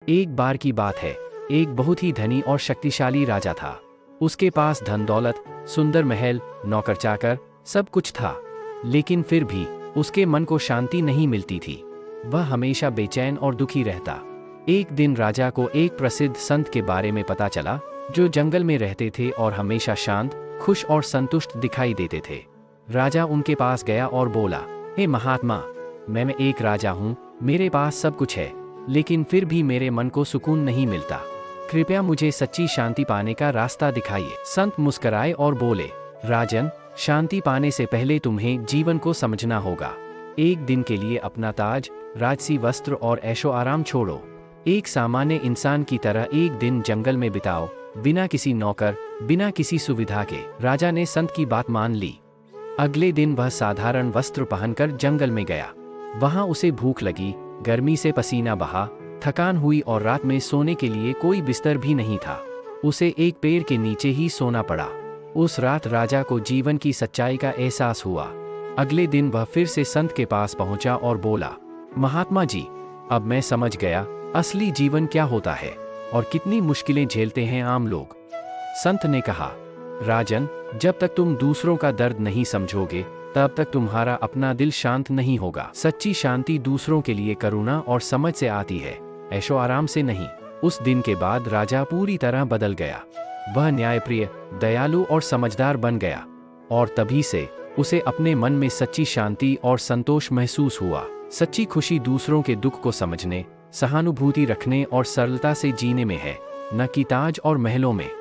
एक बार की बात है, एक बहुत ही धनी और शक्तिशाली राजा था। उसके पास धन दौलत, सुंदर महल, नौकर चाकर, सब कुछ था। लेकिन फिर भी उसके मन को शांति नहीं मिलती थी। वह हमेशा बेचैन और दुखी रहता। एक दिन राजा को एक प्रसिद्ध संत के बारे में पता चला, जो जंगल में रहते थे और हमेशा शांत, खुश और संतुष्ट दिखाई देते थे। राजा उनके पास गया और बोला, हे महात्मा, मैं एक राजा हूँ, मेरे पास सब कुछ है, लेकिन फिर भी मेरे मन को सुकून नहीं मिलता। कृपया मुझे सच्ची शांति पाने का रास्ता दिखाइए। संत मुस्कुराए और बोले, राजन, शांति पाने से पहले तुम्हें जीवन को समझना होगा। एक दिन के लिए अपना ताज, राजसी वस्त्र और ऐशो आराम छोड़ो। एक सामान्य इंसान की तरह एक दिन जंगल में बिताओ, बिना किसी नौकर, बिना किसी सुविधा के। राजा ने संत की बात मान ली। अगले दिन वह साधारण वस्त्र पहनकर जंगल में गया। वहां उसे भूख लगी, गर्मी से पसीना बहा, थकान हुई और रात में सोने के लिए कोई बिस्तर भी नहीं था। उसे एक पेड़ के नीचे ही सोना पड़ा। उस रात राजा को जीवन की सच्चाई का एहसास हुआ। अगले दिन वह फिर से संत के पास पहुंचा और बोला, महात्मा जी, अब मैं समझ गया असली जीवन क्या होता है और कितनी मुश्किलें झेलते हैं आम लोग। संत ने कहा, राजन, जब तक तुम दूसरों का दर्द नहीं समझोगे, तब तक तुम्हारा अपना दिल शांत नहीं होगा। सच्ची शांति दूसरों के लिए करुणा और समझ से आती है, ऐशो आराम से नहीं। उस दिन के बाद राजा पूरी तरह बदल गया। वह न्यायप्रिय, दयालु और समझदार बन गया, और तभी से उसे अपने मन में सच्ची शांति और संतोष महसूस हुआ। सच्ची खुशी दूसरों के दुख को समझने, सहानुभूति रखने और सरलता से जीने में है, न कि ताज और महलों में।